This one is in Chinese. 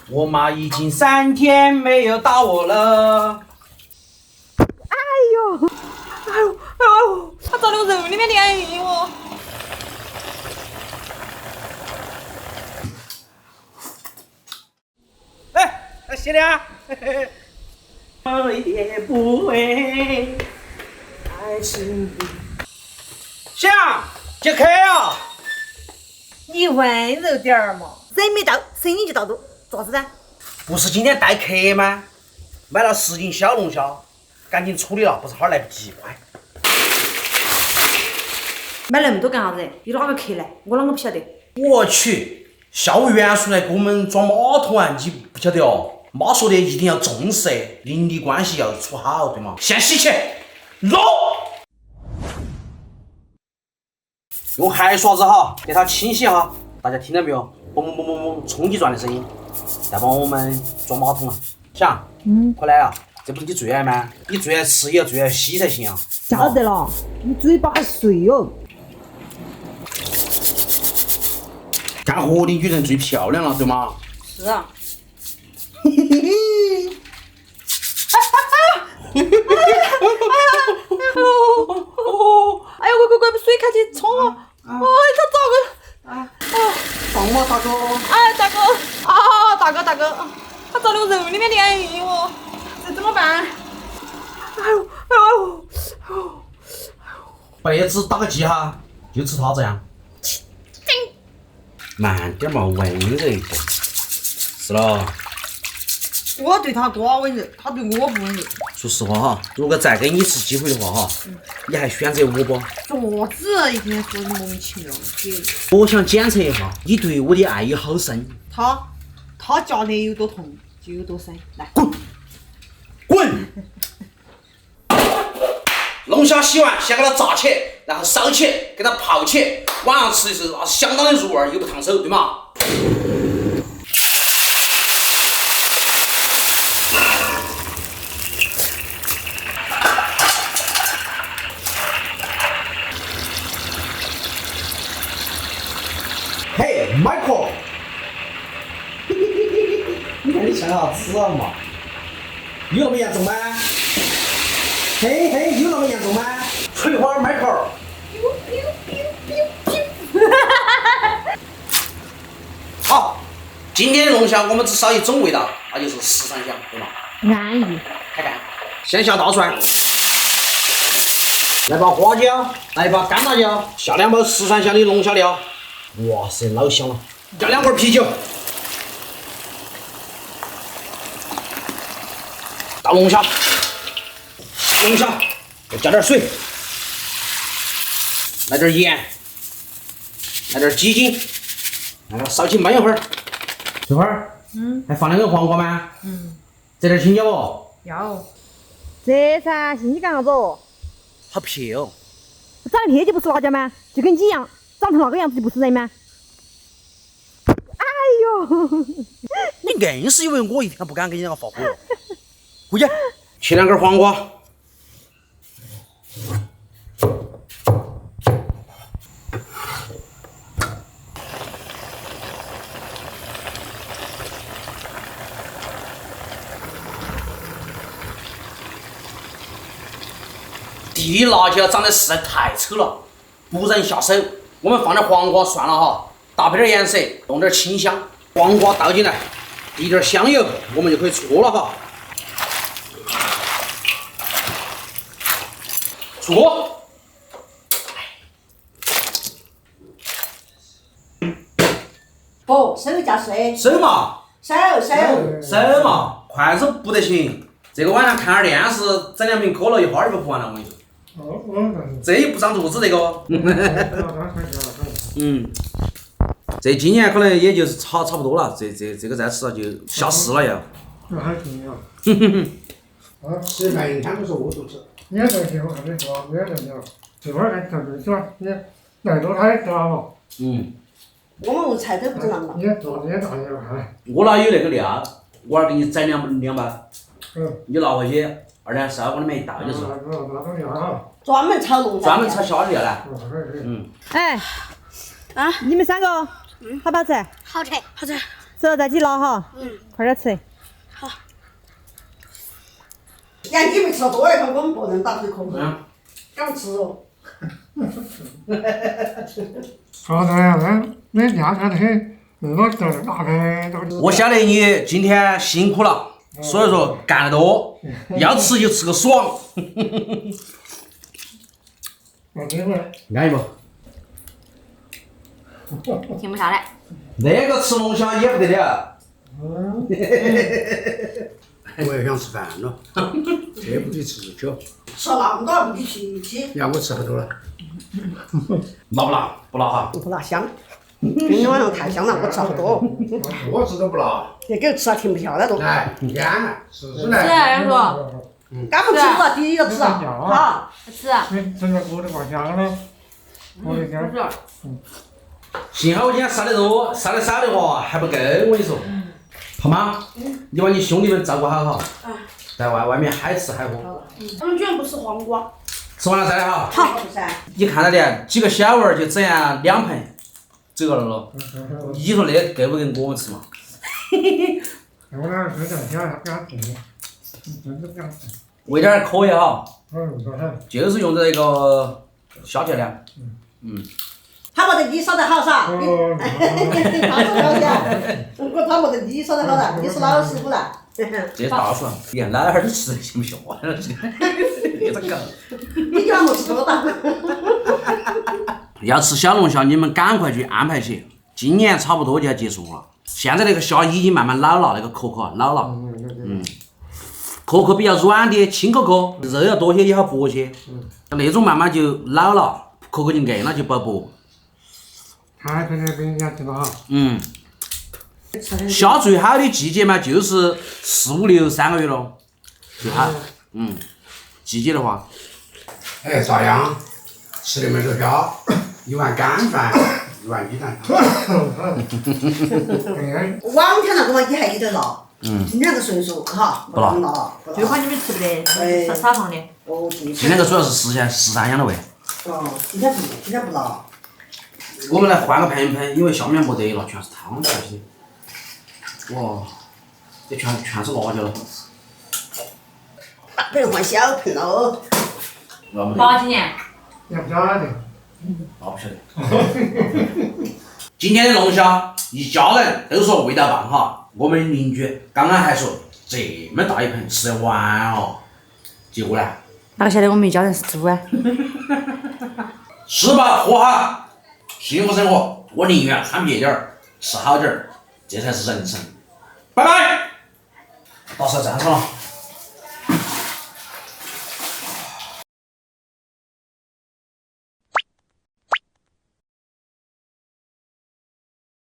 我妈已经3天没有打我了。哎呦，他找那个肉里面的哎呦。哎，谢亮。我也不会爱情。谢亮，解渴啊！你温柔点儿嘛，人没到，声音就到住，咋子噻？不是今天待客吗？买了10斤小龙虾，赶紧处理了，不是哈儿来不及，快！买那么多干啥子？有哪个客来？我啷个不晓得？我去，下午袁叔来给我们装马桶啊，你不晓得哦？妈说的一定要重视，邻里关系要处好，对吗？先洗起，捞！用海刷子哈，给它清洗哈，大家听到没有？嘣嘣嘣嘣嘣，冲击转的声音，再帮我们装马桶了。想，快来啊！这不是你最爱吗？你最爱吃也要最爱洗才行啊！晓得了，你嘴巴还碎哦。干活的女人最漂亮了，对吗？是啊。哎呀，快把水开起冲啊！哎，他咋个？放嘛，大哥。哎，大哥啊，大哥，他找那个肉里面的哎呦，这怎么办？哎呦！被子打个记哈，就吃它这样。慢点嘛，温柔一点。是了。我对他多温柔，他对我不温柔。说实话哈，如果再给你一次机会的话哈，你还选择我不？啥子一天说的莫名其妙的？我想检测一下你对我的爱有好深。他夹得有多痛就有多深。来，滚！龙虾洗完，先给它炸起，然后烧起，给它泡起，晚上吃的时候那相当的入味又不烫手，对吗？嘿，Michael， 你看你像啥子啊嘛？有那么严重吗？嘿，有那么严重吗？翠花Michael。好，今天的龙虾我们只烧一种味道，那就是十三香，对吗？安逸。开干，先下大蒜，来把花椒，来把干辣椒，下2包十三香的龙虾料。哇塞，老香了！加2罐啤酒，倒龙虾，再加点水，来点盐，来点鸡精，让它烧起焖一会儿。翠花，还放2个黄瓜吗？这点青椒不？要。这噻，信息干啥子哦？好撇哦！长得撇就不是辣椒吗？就跟你一样，长成那个样子就不是人吗？哎呦！你硬是以为我一天不敢跟你两个发火哟？回去切2根黄瓜，地辣椒长得实在太丑了，不忍下手。我们放点黄瓜算了哈，搭配点颜色，弄点清香。黄瓜倒进来，滴点香油，我们就可以搓了哈。搓。不，手加水，手嘛，手。手嘛，筷子不得行。这个晚上看点电视，整2瓶可乐，一会儿就喝完了。我跟你说。这也不长肚子这个。这今年可能也就是差不多了，这个再吃了就下市了要。这还行啊。吃饭一天都是饿肚子。你也在听我看你说，你也在听。这会儿还看电视吧？你来多他也知道了。我们屋菜都不知道了。你做这些大爷看。我那有那个料，我儿给你宰2包。你拿回去，2天烧往里面一倒就是。专门炒龙虾。专门炒虾的料来。哎，啊，你们3个好不好吃？好吃，好吃。吃吃了再去捞哈。快点吃。呀，你没吃到多一份，我们不能打回口。敢吃哦。好在呀，那两天去那个在那边。我晓得你今天辛苦了，所以说干得多，要吃就吃个爽。安逸不？停不下来。那个吃龙虾也不得了。我也想吃饭了，这不得吃酒。吃了那么多不去去。呀，我吃好多了。辣不辣？不辣哈。不辣香，今天晚上太香了，我吃好多。我吃都不辣。这狗吃了停不下来都。来，甜了，试试是来。人说。敢不吃不了，第一个吃了。好。吃。整个锅里挂香了，我的天。幸好我今天杀得多，杀得少的话还不够，我跟你说。好吗？你把你兄弟们照顾好哈。在外面海吃海喝。他们居然不吃黄瓜。吃完了再来哈。好。你看到的，几个小娃儿就整样2盆，走过来了。你说那够不够我们吃嘛？我俩是在家给他做，真的给他做。味道还可以哈。多很。就是用的那个小调料。他没得你烧得好噻，他说了噻，他没得你烧得好噻，你是老师傅噻。这大叔，你看哪儿都吃得行不行？那个狗。你叫我吃多大？要吃小龙虾，你们赶快去安排起，今年差不多就要结束了。现在那个虾已经慢慢老了，那个壳壳老了。壳比较软的，轻壳壳，肉要多些也好薄些。那种慢慢就老了，壳就硬了，就不薄。太平那边人家知道哈。虾最好的季节嘛，就是4、5、6、3个月咯，最好。季节的话。哎，咋样？吃的没得票，1碗干饭，1碗鸡蛋汤。往天那个嘛，你还有点辣。今天这岁数哈，不辣。这块你们吃不得，撒放的。哦，今天个主要是食山养的味。今天不辣。我们来换个盆一盆，因为下面没得了，全是汤下去的。哇，这全是辣椒了。不能换小盆喽。8几年？也不晓得。那不晓得。今天的龙虾，一家人都说味道棒哈。我们邻居刚刚还说这么大一盆吃得完哦，结果呢？哪个晓得我们一家人是猪啊？吃饱喝好，幸福生活。我宁愿穿别点儿，吃好点儿，这才是人生。拜拜。到时候站上了。